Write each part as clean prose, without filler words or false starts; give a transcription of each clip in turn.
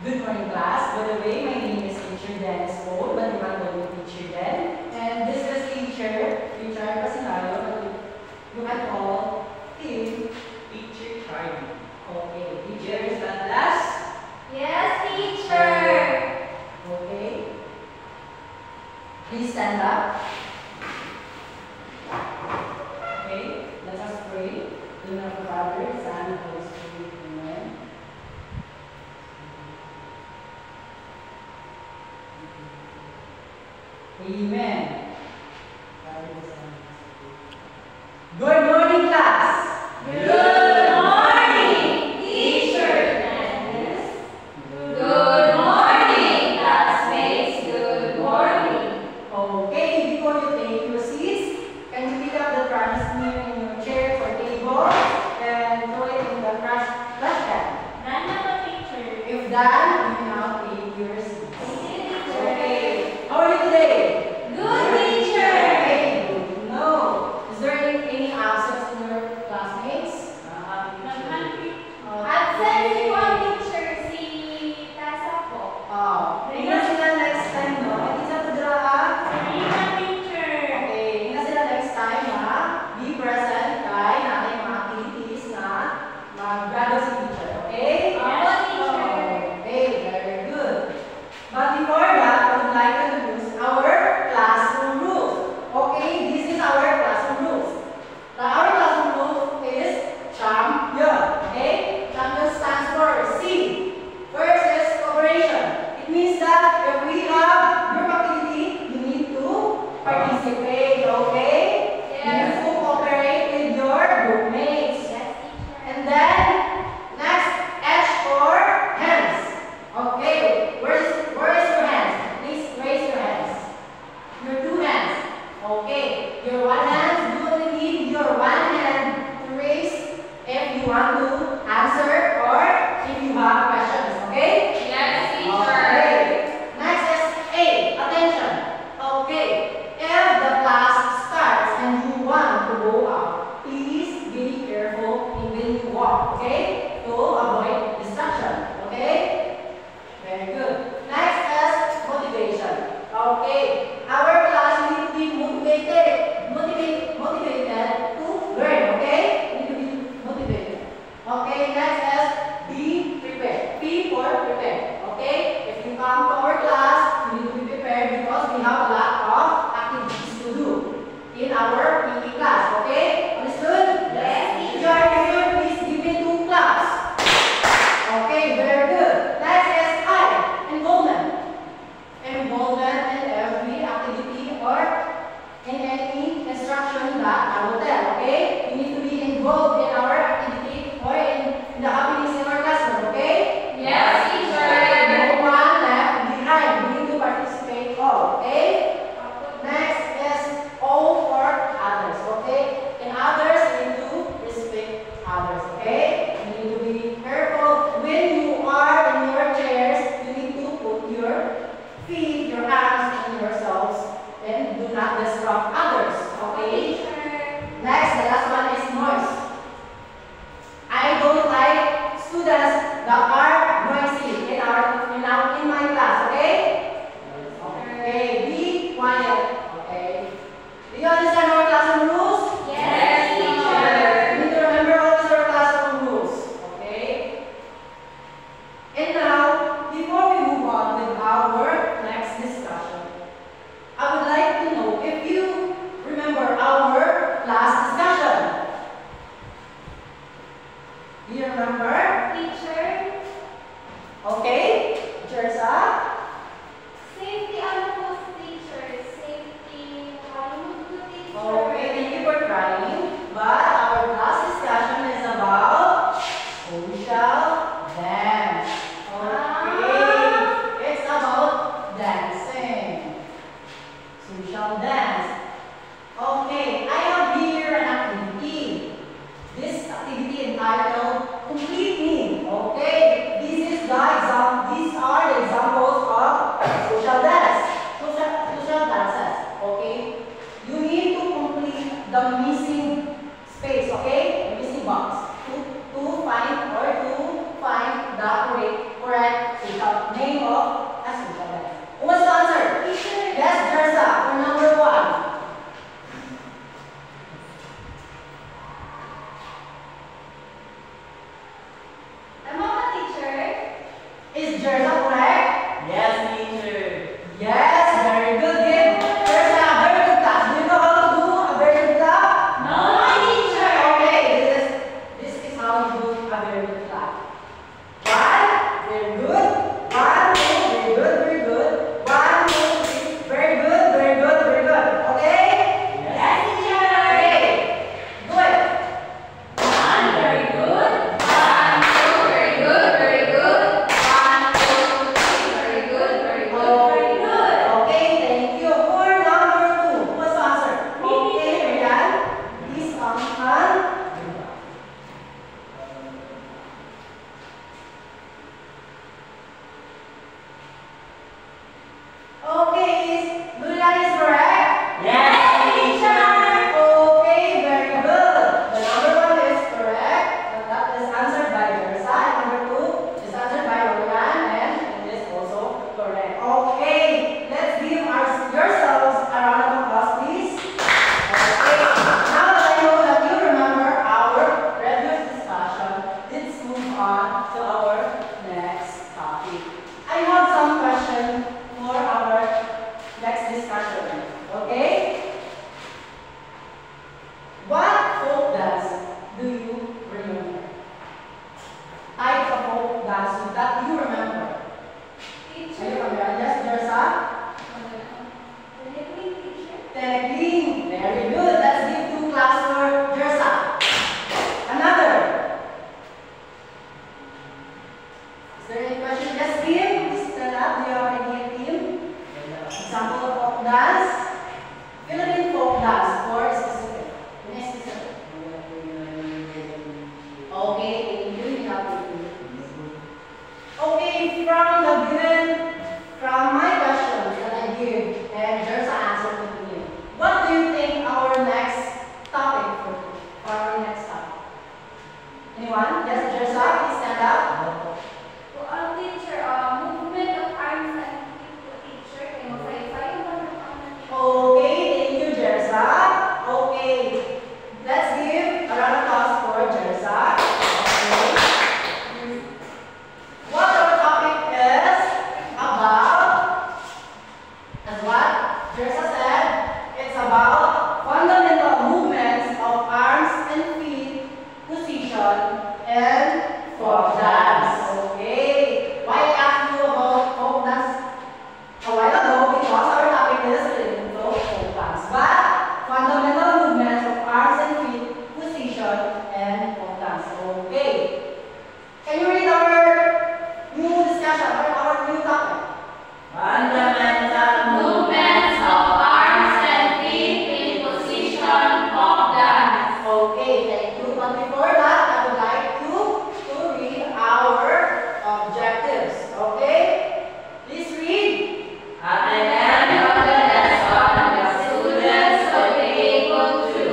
Good morning, class. By the way, my name is Teacher Dennis O, but you can call me Teacher Den. And this is Teacher Pasinayo, but you can call him Teacher Charlie. Okay, teacher, is that class? Yes, teacher. Okay. Please stand up. Okay, let us pray. In the name of the Father, Son, and Holy Spirit. Amen. Amen. Good morning, class. Good morning, teacher Dennis. Good morning, classmates. Good morning. Okay, before you take your seats, can you pick up the trash near in your chair or table and throw it in the trash can? None of the teacher. If done, you now take your seats. Teacher. Okay. How are you today? Good, teacher. Okay, good. No. Is there any absence in your classmates? Absent si one teacher, si Tasa po. Oh. Tingnan sila next time, no? Hindi sa padraha. Teacher. Okay. Tingnan sila next time, ha? Be present kay natin mga activities na mag-graduate si teacher. Okay? Yes, teacher. Okay, very that you remember? Are you familiar? Yes, there's a Teleclean. Very good. Let's give 2 claps for Jersa. Another. Is there any question? Yes, Kim. Please stand up. Do you have any team? Example of folk dance. Philippine folk dance for specific. Okay, thank you. You have to do. Okay, from my questions that I give, and there's an answer to me. What do you think our next topic for our next topic? Anyone? Yes, there's a. Please stand up. Teacher, movement of arms and feet to teacher. Can you say Okay, thank you, Jersa. Okay, let's give a round of applause for Jersa. Okay. What our topic is about, as what Jersa said, it's about fundamental movements of arms and feet, position, and folk dance. Okay. Why I asked you about folk dance a while ago? Because our topic is related to folk dance. But fundamental movements of arms and feet, position, and folk dance. Okay. Can you read our new discussion or our new topic? Fundamental movements of arms and feet in position of dance. Okay, thank you. But before that, I would like you to read our objectives. Okay? Please read. At the end of the lesson, the students will be able to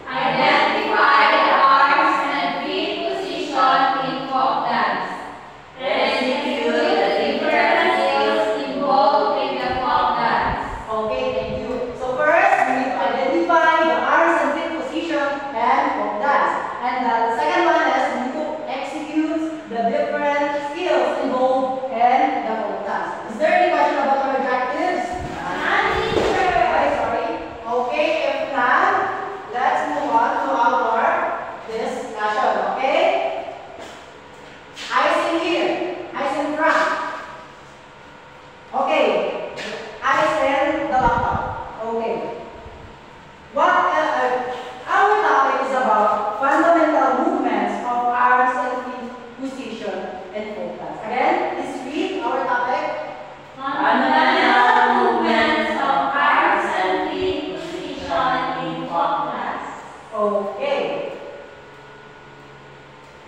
identify the arms and feet position in folk dance, execute the different skills involved in the folk dance. Okay, thank you. So first, we need to identify the arms and feet position and folk dance. And the second one is we need to execute the different skills involved in the folk dance. Is there any question about our objectives? Sorry. Okay, if not, let's move on to our discussion. Okay? Eyes in here. Eyes in front. Okay. Eyes in the laptop. Okay. Our topic is about fundamental movements of arms and feet, position, and folk dance. Again, please read our topic. Fundamental movements of arms and feet position in folk dance. Okay.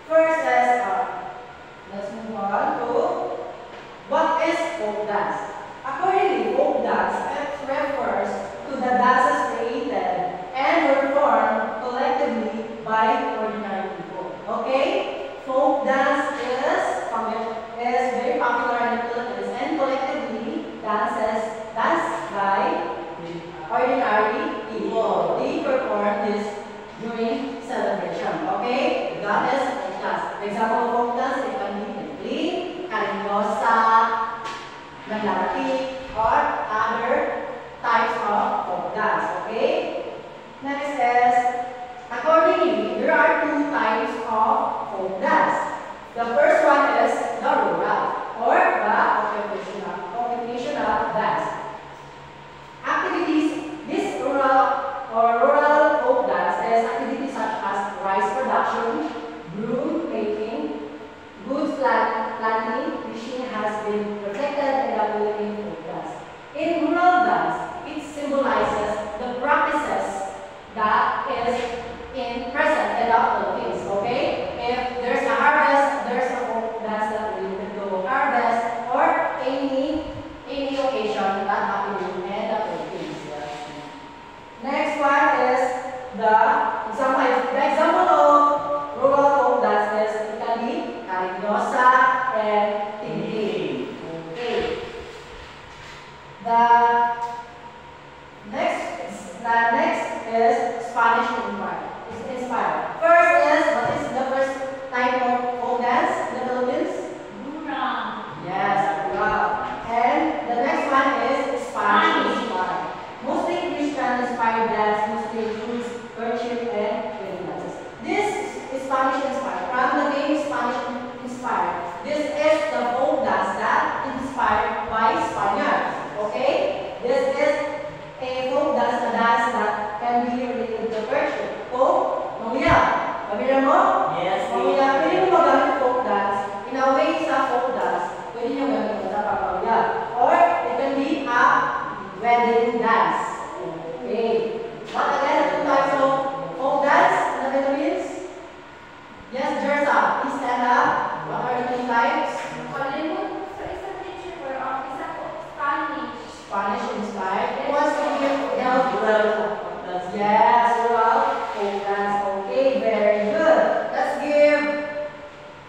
First is, let's move on to what is folk dance. Accordingly, folk dance refers to the dances created and performed collectively by ordinary people. Okay? Folk dance is very popular in the Philippines and collectively danced by ordinary people. They perform this during celebration. Okay? That is folk dance. Example of folk dance, it can be Teleclean, Cariñosa, Manlaki, or other types of folk dance. Okay? Next is, accordingly, there are 2 types of folk dance. The first one is the rural or the occupational dance. Activities, this rural folk dance is activities such as rice production, broom making, goods planting, fishing has been reflected in the Philippine folk dance. In rural dance, it symbolizes the practices that is present in the Philippines. Okay? If there's a harvest, there's a folk dance that related to harvest or any occasion that happened in the Philippines. Next one is the example of rural folk dance is it can be Cariñosa and Teleclean. Okay. The next is Spanish inspired. First is, what is the first type of folk dance in the Philippines? Yes, rural. And the next one is Spanish inspired. Mostly Christian inspired dance mostly includes worship and wedding dances. This is Spanish inspired. From the name Spanish inspired, this is the types? Kalimutan sa isang teacher ko, isa po Spanish. Spanish inspired. Who wants to give help? Yes, well, focus. Okay, very good. Let's give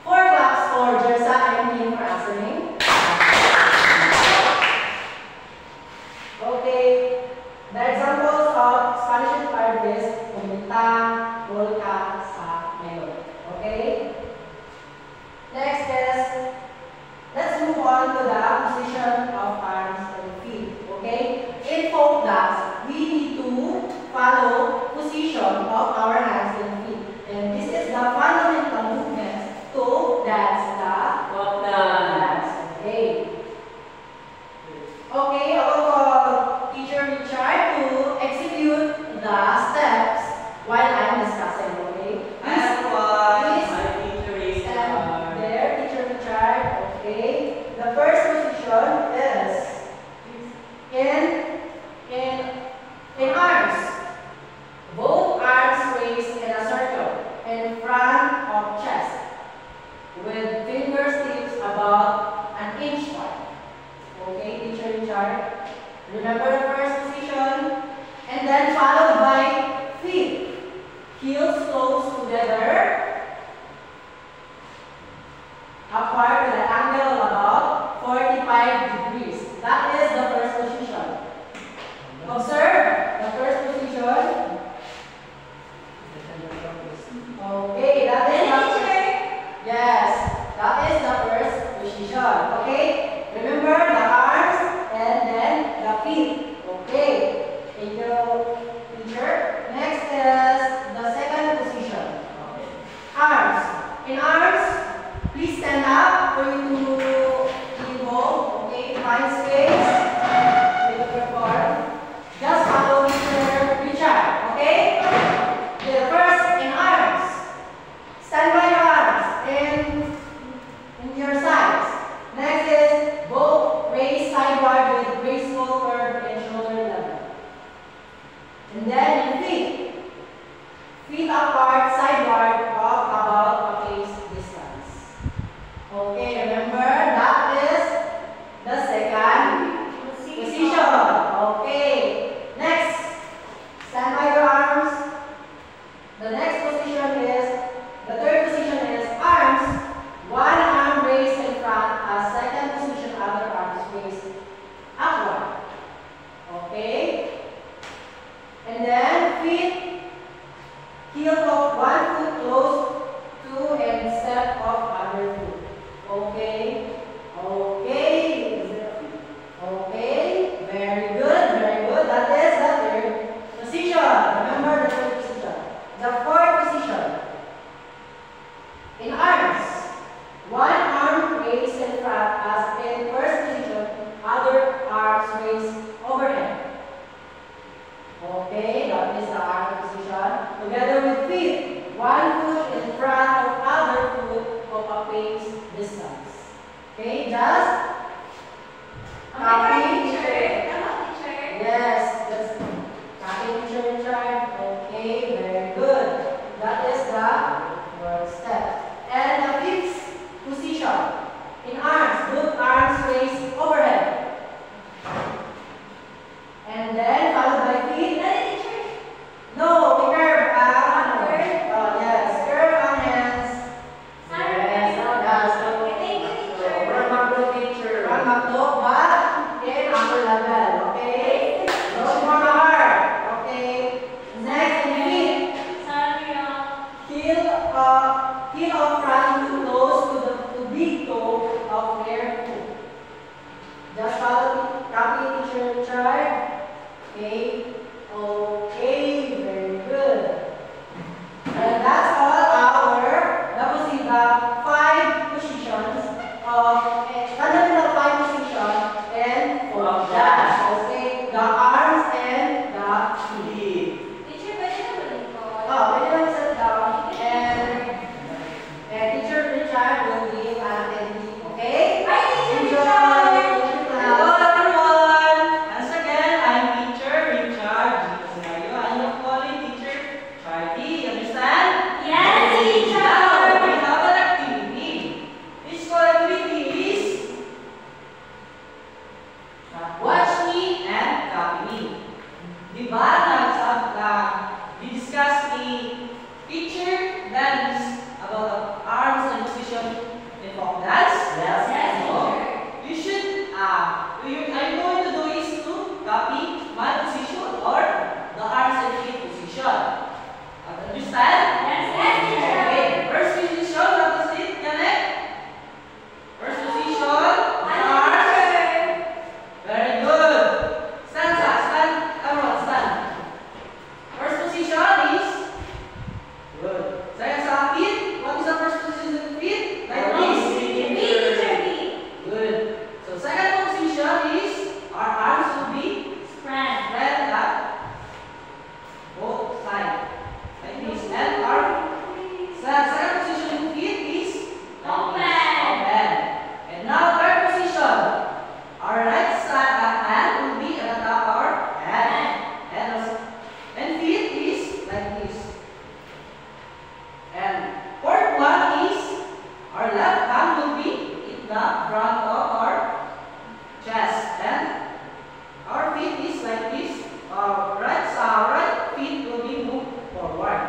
4 claps for Jersa and Kim for answering. Okay, the examples of Spanish inspired is Bumintang, Volca, Sa, Melon. Okay? Next is, let's move on to the position of arms and feet. Okay? In folk dance, we need to follow position of our hands and feet. And this is the fundamental movements to dance the folk dance. Okay. Okay, I will call teacher Richard to execute the steps while I'm discussing. Okay? Please stand there, teacher Richard. Okay. The first position is in arms. Both arms raised in a circle in front of chest with fingertips about an inch wide. Okay, teacher Richard. Remember the first position, and then followed by feet. Heels close together, apart with an angle of about 45 degrees. That is the first position. Observe the first position. Okay, that is yes, that is the first position. Okay, remember the arms and then the feet. Okay, thank you, teacher. Next is the second position. Arms. In arms, please stand up for you to involve. Okay, find space. With your form. Just follow Mr. Richard. Okay? The first in arms. Stand by your arms in your sides. Next is both raise sideward with graceful curve and shoulder level. And then in feet. Feet apart, sideward of about a face distance. Okay, remember that is the second position. Okay. Next, stand by your arms. The next position is, the third position is arms. One arm raised in front, a second position, other arms raised upward. Okay. And then feet, heel of one foot close to and step of other foot. Okay. Okay. Okay. Very good. Very good. That is the third position. Remember the third position. The fourth position. In arms. One arm raised in front as in first position. Other arms raised overhead. Okay, that is the arm position. Together with feet, one foot in front of other foot of a face distance. Okay, just copy. Yes, just copy teacher Richard. Okay, very good. That is the first step. And the fifth position. In arms, both arms raised overhead. And then followed by feet. No, we curve yes, curve our hands. Yes, run back to, but in upper level. Okay, no more hard. Okay, next in feet. Heel of front foot close to big toe of rear foot. Just follow copy teacher chart. Okay. Okay, very good. And that's all the 5 positions of fundamental 5 positions and folk dance. Okay, the arms and the feet. Oh, when you sit down and teacher Richard will give an activity. Okay? Enjoy. Hello everyone! Once again, I'm teacher Richard. front of our chest, and our feet is like this. Our right feet will be moved forward.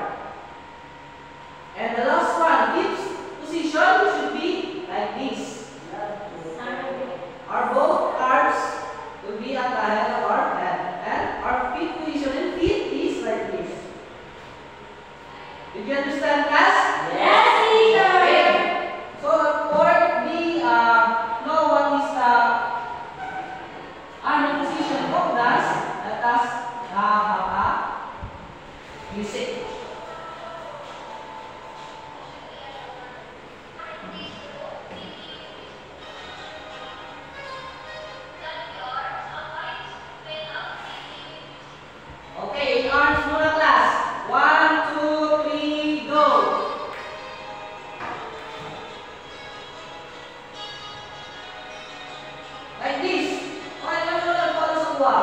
And the last one, hips position should be like this. Our both arms will be at the head of our head, and our feet position and feet is like this. Did you understand, class? Yes, teacher. Okay. So for the know what is the arm position of us, let us have a music. Okay, arms muna, class. 1, 2, 3, go. Like this. Okay, naman para sa buwa.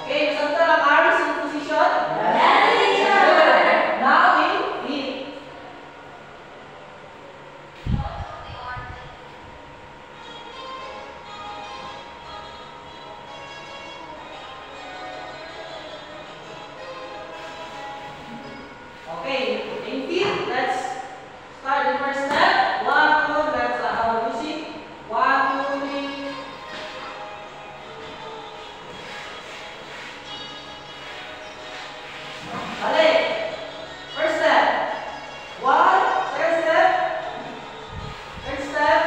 Okay, nasabta lang arms in position? Yes, teacher. Now in feet. Okay, in feet, let's start the first step. 1, 2, let's have a music. 1, 2, 3. Balik. First step. 1, second step. Third step.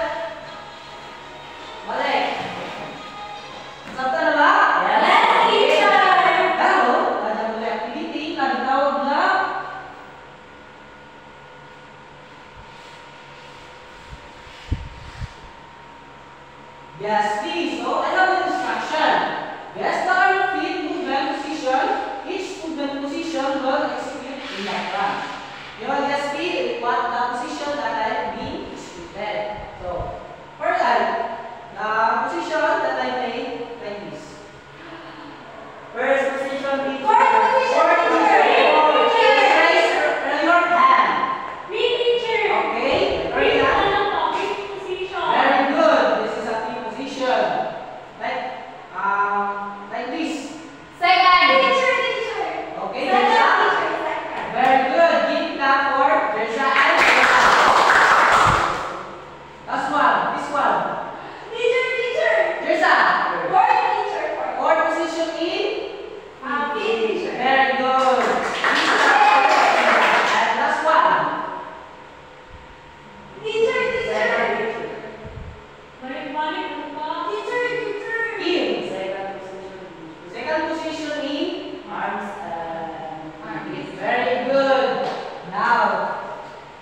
Balik. Sabta na ba? Yes, teacher. Pero, ada mulai activity na ditawag na yes, please. So, I have an instruction. Yes, the arm feet movement position. Each movement position will execute in diagram. You know, yes, please, what the position that I have been executed. So, first the position that I made like this. First position is Fourth position, teacher. Raise your hand. Read, teacher. Okay, very Read good. ano po? Read position. Very good. This is a T position. Like this. Second. Teacher. Okay, Second, Teresa. teacher, second. Very good. Give clap for Teresa and Teresa. Last one. This one. Teacher. Teresa. Fourth, teacher, fourth. Fourth position in. Feet, teacher. Very good. And last one. Teacher. Balik-balik po po. Teacher. In. Second position in. Arms. Very good. Now,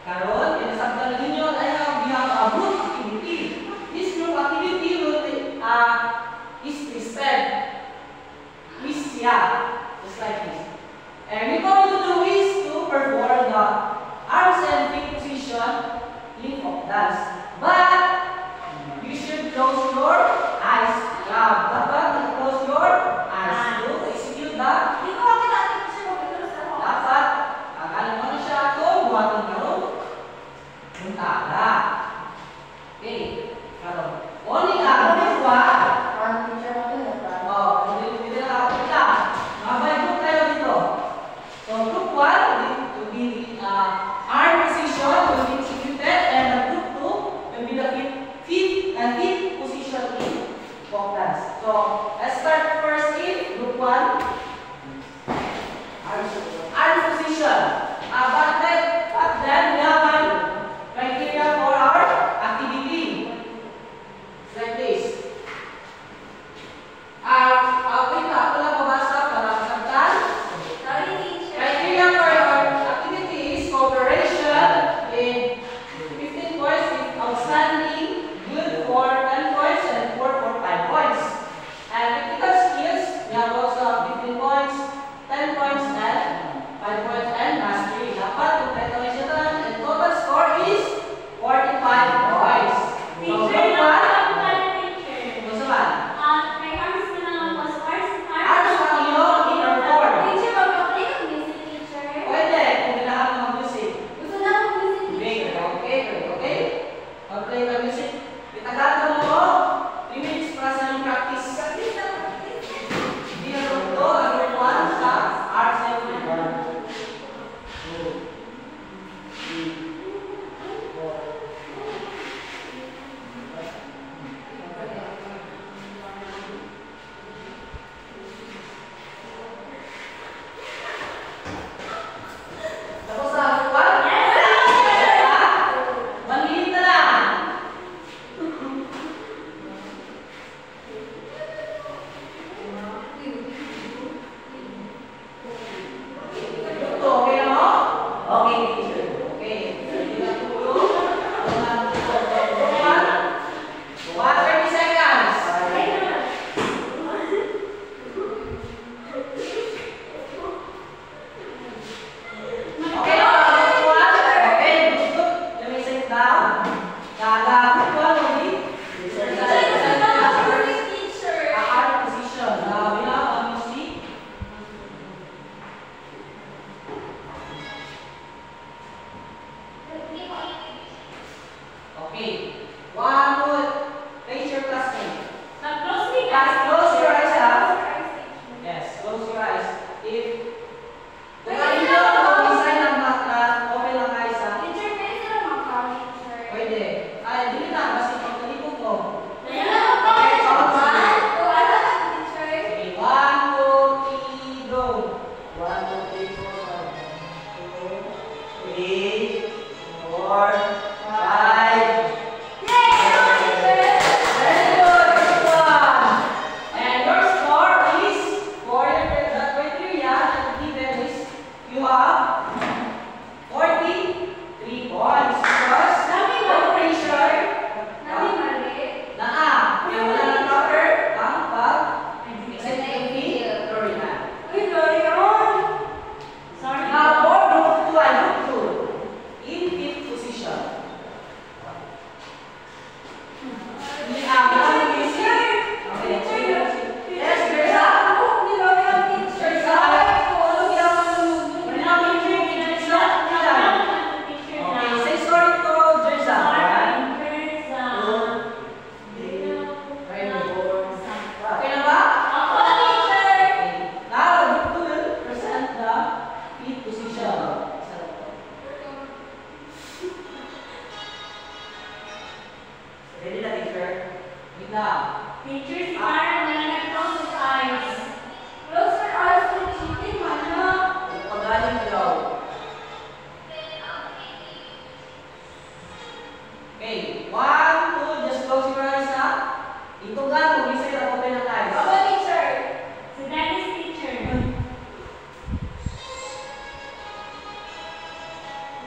karon, inasabtan ninyo, we have a group activity. This group activity will is listed. Just like this. And we're going to do is to perform the arms and feet position in folk dance. But you should close your eyes. Dapat close your eyes to execute the Di ko makita, teacher, mag-tulog sa ako. dapat akala mo na siya ako buhaton karon muntada. Okay, karon only ang dua hindi na ako kita. Mabay group tayo dito. So group 1 will be the arm position will be executed, and the group 2 will be the feet position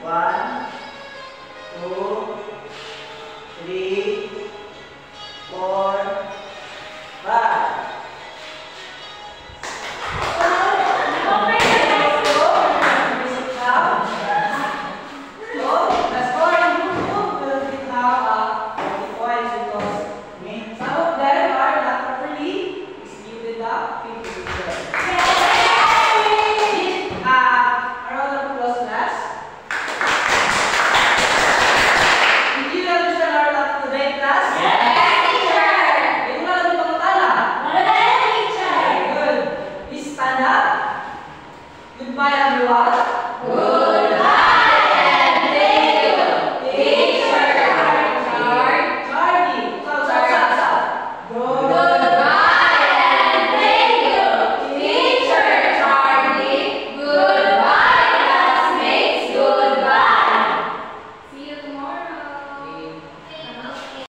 1, 2, 3, 4,